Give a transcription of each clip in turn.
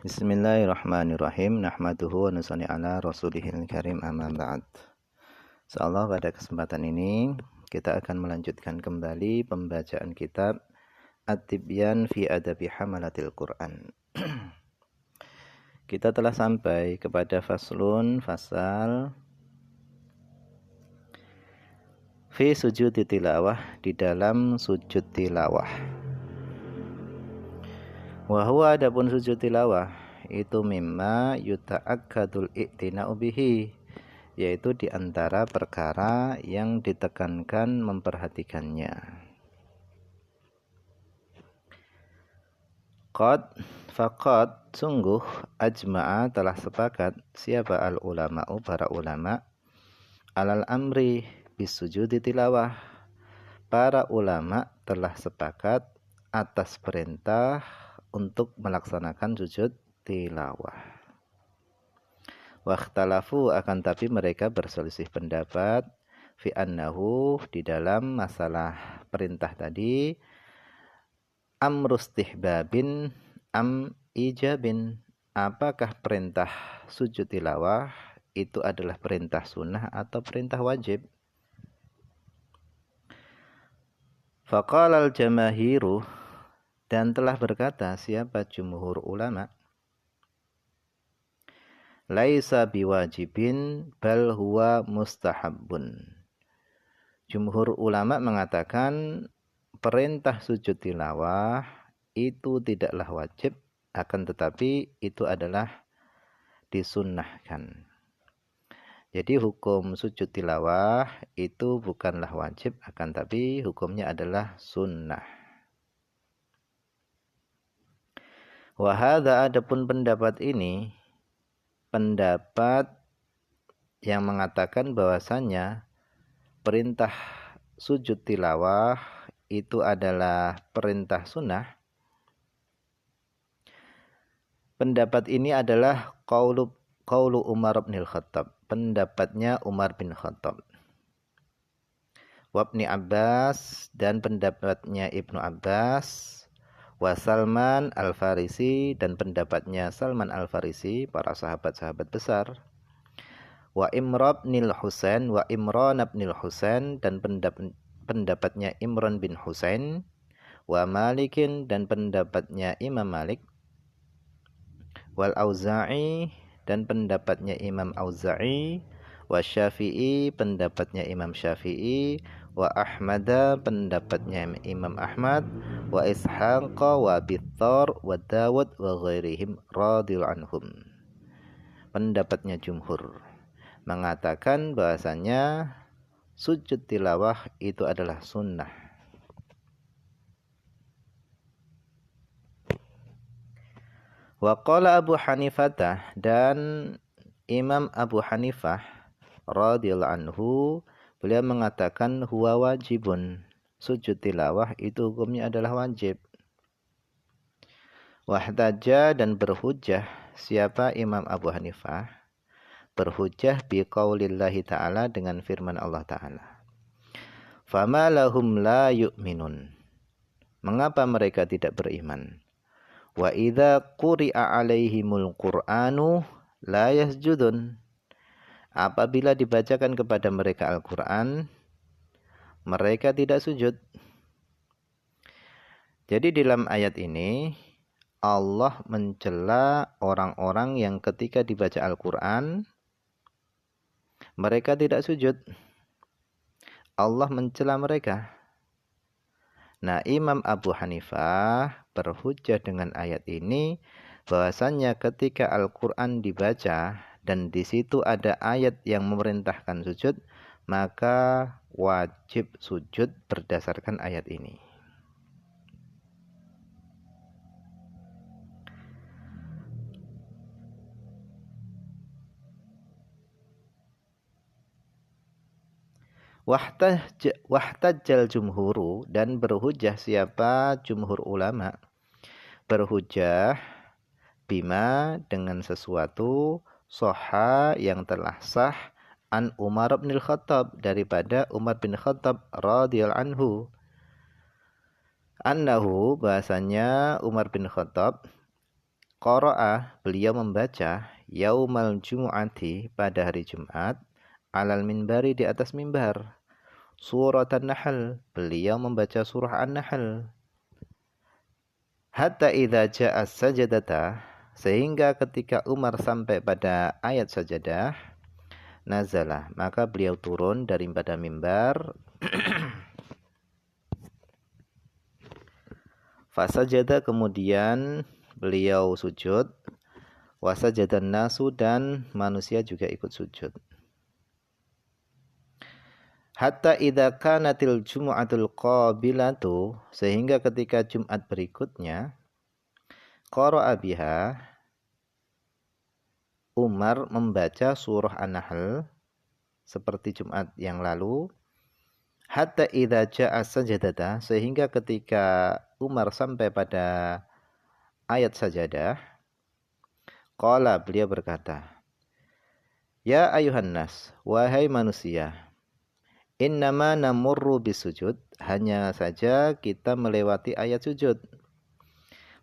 Bismillahirrahmanirrahim. Nahmaduhu wa nusalli ala rasulihil karim, amma ba'd. Insyaallah pada kesempatan ini kita akan melanjutkan kembali pembacaan kitab At-Tibyan fi Adabi Hamalatil Quran. Kita telah sampai kepada fasal fi sujud tilawah, di dalam sujud tilawah. Wa huwa adapun sujud tilawah itu mimma yuta'akkadul i'tina'u bihi, yaitu di antara perkara yang ditekankan memperhatikannya. Faqad sungguh ajma'a telah sepakat siapa al ulama'u para ulama alal amri bisujudi tilawah. Para ulama telah sepakat atas perintah untuk melaksanakan sujud tilawah. Wakhtalafu akan tapi mereka berselisih pendapat fi annahu di dalam masalah perintah tadi amrustihbabin am ijabin, apakah perintah sujud tilawah itu adalah perintah sunnah atau perintah wajib. Faqala al-jamahiru, dan telah berkata siapa jumhur ulama, laisa biwajibin bal huwa mustahabbun. Jumhur ulama mengatakan perintah sujud tilawah itu tidaklah wajib, akan tetapi itu adalah disunnahkan. Jadi hukum sujud tilawah itu bukanlah wajib, akan tapi hukumnya adalah sunnah. Wa hadza, adapun pendapat ini, pendapat yang mengatakan bahwasannya perintah sujud tilawah itu adalah perintah sunnah. Pendapat ini adalah qaulu Umar bin Khattab, pendapatnya Umar bin Khattab. Wa Ibnu Abbas, dan pendapatnya Ibnu Abbas. Wa Salman Al-Farisi, dan pendapatnya Salman Al-Farisi, para sahabat-sahabat besar. Wa Imran bin Husain, dan pendapatnya Imran bin Husain. Wa Malikin, dan pendapatnya Imam Malik. Wal Auza'i, dan pendapatnya Imam Auza'i. Wa Syafi'i, pendapatnya Imam Syafi'i. Wa Ahmada, pendapatnya Imam Ahmad. Wa Ishaq wa Bittar wa Dawud wa ghairihim radhiyallahu anhum. Pendapatnya jumhur mengatakan bahasanya sujud tilawah itu adalah sunnah. Wa qala Abu Hanifah, dan Imam Abu Hanifah radhiyallahu anhu, beliau mengatakan huwa wajibun, sujud tilawah itu hukumnya adalah wajib. Wahtaja, dan berhujjah siapa Imam Abu Hanifah, berhujjah biqaulillahi ta'ala, dengan firman Allah ta'ala. Fama lahum la yu'minun, mengapa mereka tidak beriman. Wa idza quri'a alaihimul qur'anu la yasjudun, apabila dibacakan kepada mereka Al-Quran, mereka tidak sujud. Jadi dalam ayat ini Allah mencela orang-orang yang ketika dibaca Al-Quran mereka tidak sujud. Allah mencela mereka. Nah, Imam Abu Hanifah berhujjah dengan ayat ini bahwasannya ketika Al-Quran dibaca dan di situ ada ayat yang memerintahkan sujud, maka wajib sujud berdasarkan ayat ini. Wahtajjal jumhuru, dan berhujjah siapa jumhur ulama, berhujjah bima, dengan sesuatu soha yang telah sah an Umar bin Khattab, daripada Umar bin Khattab radhiyallahu anhu, annahu, bahasanya Umar bin Khattab Qara'a, beliau membaca yaumal jumu'ati, pada hari Jumat, alal minbari, di atas mimbar. Surat An-Nahl, beliau membaca surah An-Nahl. Hatta idza ja'a sajadata, sehingga ketika Umar sampai pada ayat sajadah, nazalah, maka beliau turun daripada mimbar. Fasajada, kemudian beliau sujud. Wasajadan nasu, dan manusia juga ikut sujud. Hatta idza kanatil jumu'atul qabilatu, sehingga ketika Jumat berikutnya, qara'a biha, Umar membaca surah An-Nahl seperti Jumat yang lalu. Hatta idza ja'a sajadata, sehingga ketika Umar sampai pada ayat sajadah, qala, beliau berkata, ya ayuhan nas, wahai manusia, innama namurru bisujud, hanya saja kita melewati ayat sujud.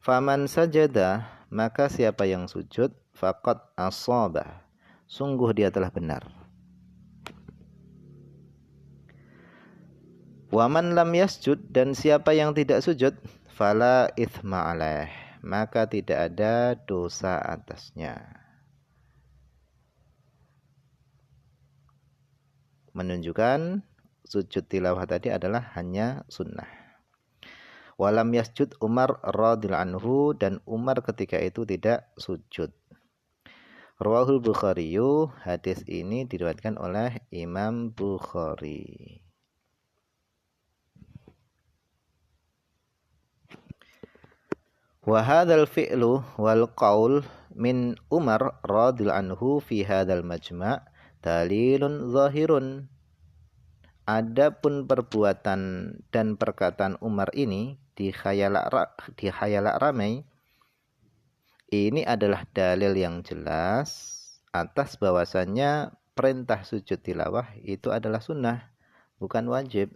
Faman sajada, maka siapa yang sujud, faqad asaba, sungguh dia telah benar. Waman lam yasjud, dan siapa yang tidak sujud, fala ithma alaih, maka tidak ada dosa atasnya. Menunjukkan sujud tilawah tadi adalah hanya sunnah. Walam yasjud Umar radhiyallahu anhu, dan Umar ketika itu tidak sujud. Rawahul Bukhari, hadis ini diriwayatkan oleh Imam Bukhari. Wa hadzal fi'lu wal qaul min Umar radhiyallahu anhu fi hadzal majma' dalilun zahirun. Adapun perbuatan dan perkataan Umar ini di khayalak ramai, ini adalah dalil yang jelas atas bahwasannya perintah sujud tilawah itu adalah sunnah, bukan wajib.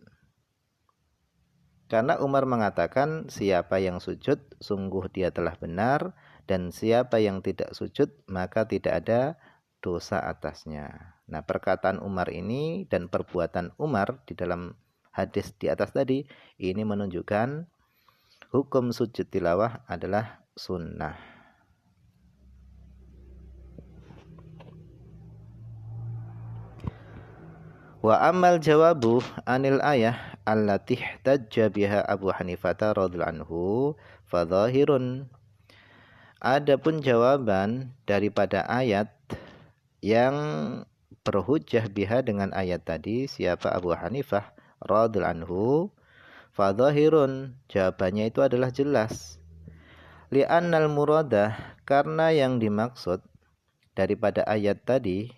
Karena Umar mengatakan siapa yang sujud sungguh dia telah benar, dan siapa yang tidak sujud maka tidak ada dosa atasnya. Nah, perkataan Umar ini dan perbuatan Umar di dalam hadis di atas tadi ini menunjukkan hukum sujud tilawah adalah sunnah. Wa amal jawabu anil ayah allati ihtajja biha Abu Hanifah radhiyallahu anhu fadhahirun. Adapun jawaban daripada ayat yang berhujjah biha dengan ayat tadi, siapa Abu Hanifah radhiyallahu anhu, fadhahirun, jawabannya itu adalah jelas. Li'annal muradah, karena yang dimaksud daripada ayat tadi,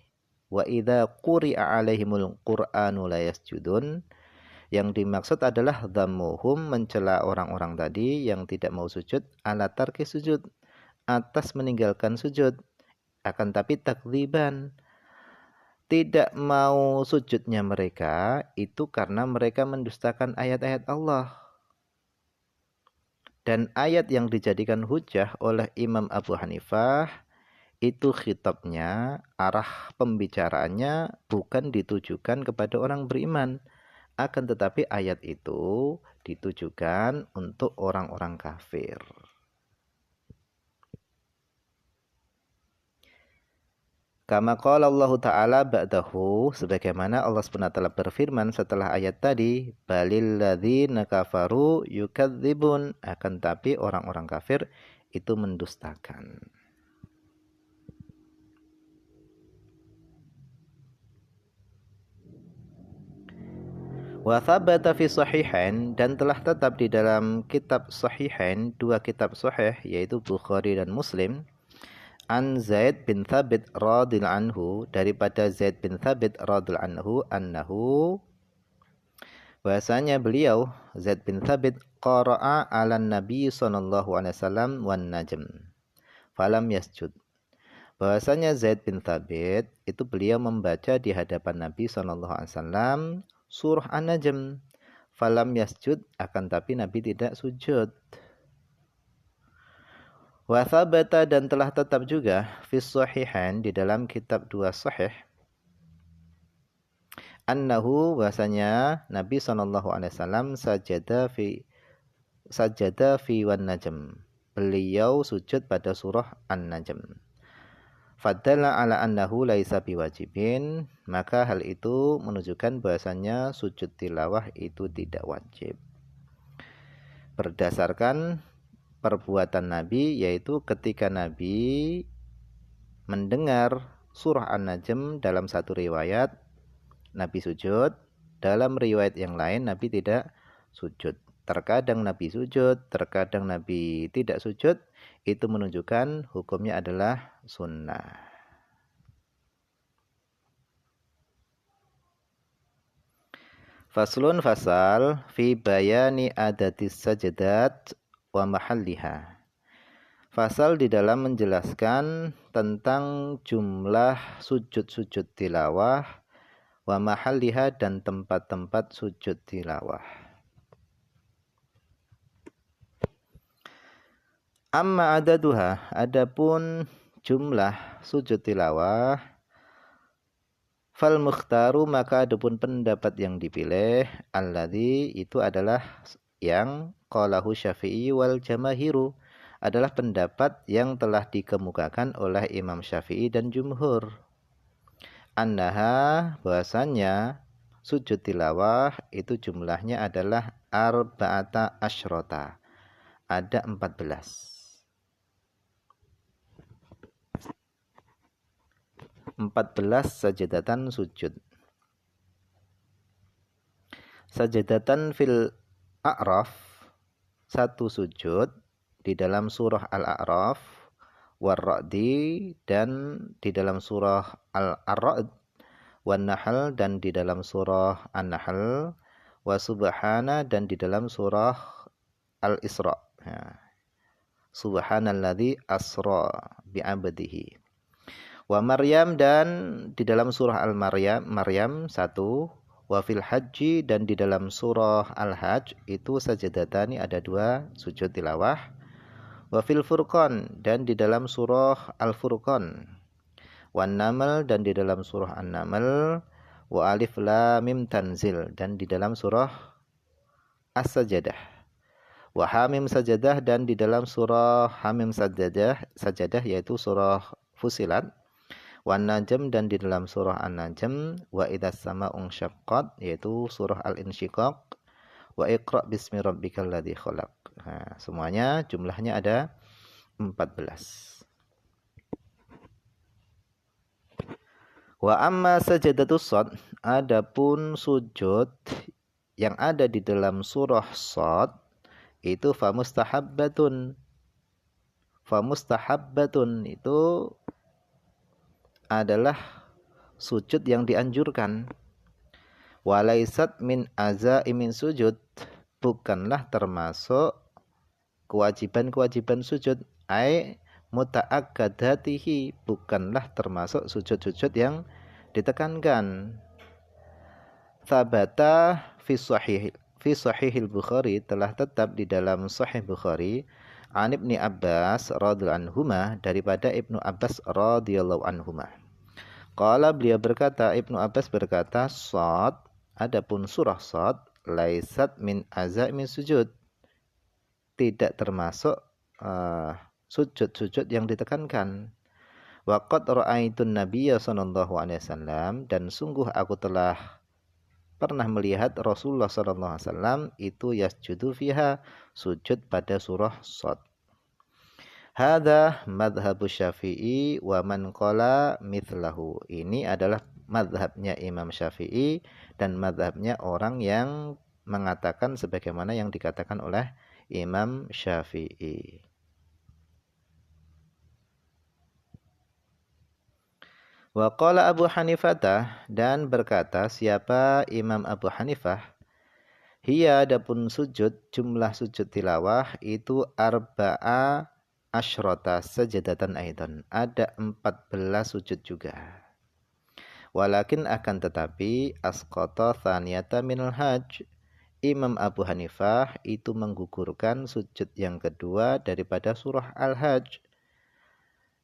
wa idza quri'a alaihimul qur'anu la yasjudun, yang dimaksud adalah dhammuhum, mencela orang-orang tadi yang tidak mau sujud, ala tarki sujud, atas meninggalkan sujud. Akan tapi takdziban, tidak mau sujudnya mereka itu karena mereka mendustakan ayat-ayat Allah. Dan ayat yang dijadikan hujjah oleh Imam Abu Hanifah itu khitabnya, arah pembicaraannya bukan ditujukan kepada orang beriman, akan tetapi ayat itu ditujukan untuk orang-orang kafir. Kama qala Allah Ta'ala ba'dahu, sebagaimana Allah SWT berfirman setelah ayat tadi, balil ladzina kafaru yukadzibun, akan tapi orang-orang kafir itu mendustakan. Wa thabata fi sahihain, dan telah tetap di dalam kitab sahihain, dua kitab sahih yaitu Bukhari dan Muslim, an Zaid bin Thabit radhiyallahu anhu, daripada Zaid bin Thabit radhiyallahu anhu, annahu, bahasanya beliau Zaid bin Thabit qara'a 'alan nabi sallallahu alaihi wasallam wan najm falam yasjud. Bahasanya Zaid bin Thabit itu beliau membaca di hadapan Nabi sallallahu alaihi wasallam surah An-Najm, falam yasjud, akan tapi Nabi tidak sujud. Wa thabata dan telah tetap juga fi shahihain di dalam kitab dua sahih annahu bahasanya Nabi SAW sajada fi wan najm. Beliau sujud pada surah An-Najm. Fadalla ala annahu laisa biwajibin, maka hal itu menunjukkan bahasanya sujud tilawah itu tidak wajib. Berdasarkan perbuatan Nabi, yaitu ketika Nabi mendengar surah An-Najm dalam satu riwayat Nabi sujud, dalam riwayat yang lain Nabi tidak sujud. Terkadang Nabi sujud, terkadang Nabi tidak sujud, itu menunjukkan hukumnya adalah sunnah. Faslun fasal fi bayani adatis sajadat wa mahalliha. Fasal di dalam menjelaskan tentang jumlah sujud-sujud tilawah wa mahalliha dan tempat-tempat sujud tilawah. Amma adaduha, adapun jumlah sujud tilawah, fal mukhtaru maka adapun pendapat yang dipilih, alladzi itu adalah yang qalahu Syafi'i wal jamahiru, adalah pendapat yang telah dikemukakan oleh Imam Syafi'i dan jumhur. Annaha bahasanya sujud tilawah itu jumlahnya adalah arba'ata asyrota. Ada 14. 14 sajadatan sujud. Sajadatan fil A'raf, satu sujud di dalam surah Al-A'raf, war-Ra'di dan di dalam surah Al-Ra'd, wan-Nahl dan di dalam surah An-Nahl, wa subhana dan di dalam surah Al-Isra. Subhanalladzi asra bi'abdihi. Wa Maryam dan di dalam surah Al-Maryam satu, wa fil Hajji dan di dalam surah Al-Hajj itu sajadatani ada dua sujud tilawah. Wa fil Furqan dan di dalam surah Al-Furqan. Wan Naml dan di dalam surah An-Naml. Wa Alif Lam Mim Tanzil dan di dalam surah As-Sajadah. Wa Hamim Sajadah dan di dalam surah Hamim Sajadah yaitu surah Fusilat. Wan Najm dan di dalam surah An-Najm, wa idzas sama'u syaqqat yaitu surah Al-Insyiqaq, wa Iqra bismi rabbikal ladzi khalaq. Nah, semuanya jumlahnya ada 14. Wa amma sajadatus shad, adapun sujud yang ada di dalam surah Shad itu famustahabbatun. Famustahabbatun itu adalah sujud yang dianjurkan. Walaisat min azaimin sujud, bukanlah termasuk kewajiban-kewajiban sujud. Ai muta'akkadatihi, bukanlah termasuk sujud-sujud yang ditekankan. Thabata fi sahihil Bukhari, telah tetap di dalam sahih Bukhari, an Ibnu Abbas radhiyallahu anhuma, daripada Ibnu Abbas radhiyallahu anhuma. Qala, beliau berkata, Ibnu Abbas berkata, Shad, adapun surah Shad, laisat min azaimin sujud, tidak termasuk sujud-sujud yang ditekankan. Wa qad ra'aitun nabiyya sallallahu alaihi wasallam, dan sungguh aku telah pernah melihat Rasulullah sallallahu alaihi wasallam itu yasjudu fiha, sujud pada surah Shad. Hadza madhhabu Syafi'i wa man qala mithlahu. Ini adalah madhabnya Imam Syafi'i dan madhabnya orang yang mengatakan sebagaimana yang dikatakan oleh Imam Syafi'i. Wa qala Abu Hanifah, dan berkata siapa Imam Abu Hanifah, hiya adapun sujud, jumlah sujud tilawah itu arba'a asyrota sajadatan aidan, ada 14 sujud juga. Walakin akan tetapi asqata thaniyata minal hajj, Imam Abu Hanifah itu menggugurkan sujud yang kedua daripada surah Al-Hajj.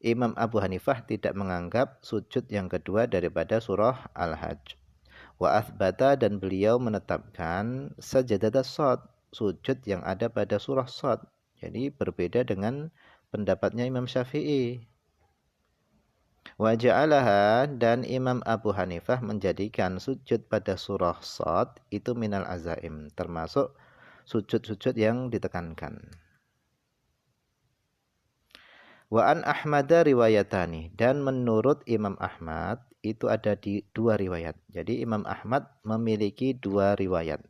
Imam Abu Hanifah tidak menganggap sujud yang kedua daripada surah Al-Hajj. Wa athbata, dan beliau menetapkan sajadah shad, sujud yang ada pada surah Shad. Jadi berbeda dengan pendapatnya Imam Syafi'i. Wa ja'alaha, dan Imam Abu Hanifah menjadikan sujud pada surah Shad itu minal azaim, termasuk sujud-sujud yang ditekankan. Wa an Ahmada riwayatani, dan menurut Imam Ahmad itu ada di dua riwayat. Jadi Imam Ahmad memiliki dua riwayat.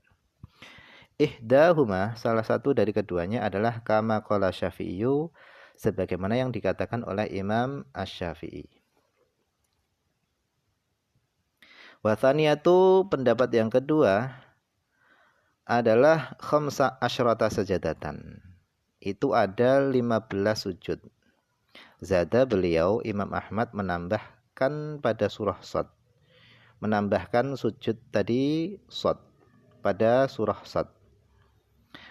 Ihdahuma, salah satu dari keduanya adalah kama qala Syafi'iyu, sebagaimana yang dikatakan oleh Imam Asy-Syafi'i. Wa tsaniyatu, pendapat yang kedua adalah khamsa asyrata sajadatan. Itu ada 15 sujud. Zada, beliau Imam Ahmad menambahkan pada surah Shad. Menambahkan sujud tadi Shad pada surah Shad.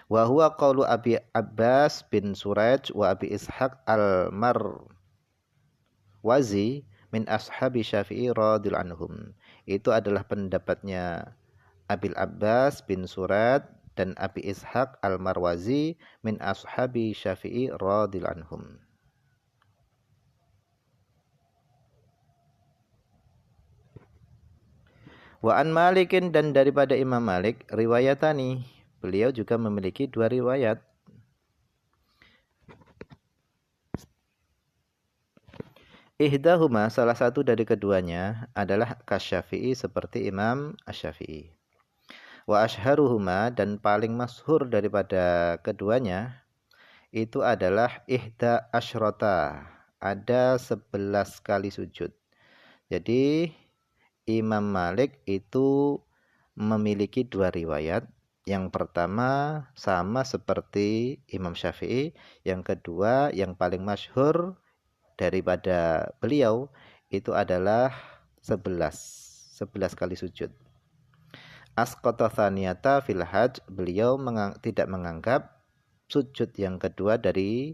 Wa huwa qaulu Abi Abbas bin Suraj wa Abi Ishaq al-Marwazi min ashabi Syafi'i radhiyallahu anhum. Itu adalah pendapatnya Abil Abbas bin Surad dan Abi Ishaq al-Marwazi min ashabi Syafi'i radhiyallahu anhum. Wa an Malikin, dan daripada Imam Malik riwayatani, beliau juga memiliki dua riwayat. Ihdahuma, salah satu dari keduanya adalah kasyafi'i, seperti Imam Asy-Syafi'i. Wa ashharuhuma, dan paling masyhur daripada keduanya itu adalah ihda asyrata, ada 11 kali sujud. Jadi Imam Malik itu memiliki dua riwayat. Yang pertama sama seperti Imam Syafi'i, yang kedua yang paling masyhur daripada beliau itu adalah 11 kali sujud. Asqata tsaniyata fil hajj, beliau tidak menganggap sujud yang kedua dari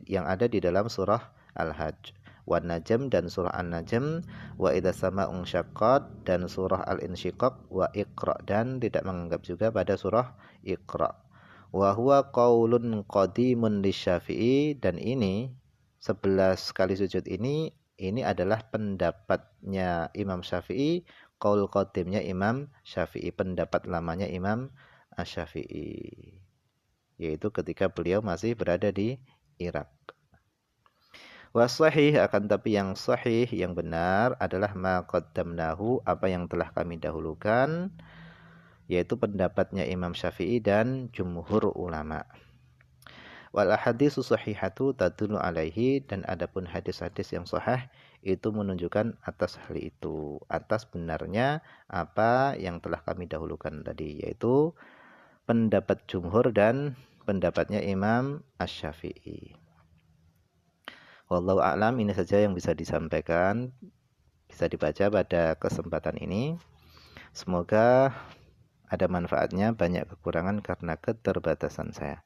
yang ada di dalam surah Al-Hajj. Wa Najm, dan surah An-Najm, wa idza sama'un syaqqat, dan surah Al-Insyiqaq, wa Iqra, dan tidak menganggap juga pada surah Iqra. Wa huwa qaulun qadimun lisyafi'i, dan ini 11 kali sujud ini adalah pendapatnya Imam Syafi'i, qaul qadimnya Imam Syafi'i, pendapat lamanya Imam Asy-Syafi'i, yaitu ketika beliau masih berada di Irak. Wasahih, akan tapi yang sahih, yang benar adalah ma qaddamnahu, apa yang telah kami dahulukan, yaitu pendapatnya Imam Syafi'i dan jumhur ulama. Wal ahaditsu shahihatu tadullu alaihi, dan adapun hadis-hadis yang sahih itu menunjukkan atas hal itu, atas benarnya apa yang telah kami dahulukan tadi, yaitu pendapat jumhur dan pendapatnya Imam Asy-Syafi'i. Wallahu a'lam, ini saja yang bisa disampaikan, bisa dibaca pada kesempatan ini. Semoga ada manfaatnya, banyak kekurangan karena keterbatasan saya.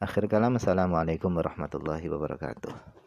Akhir kalam, assalamualaikum warahmatullahi wabarakatuh.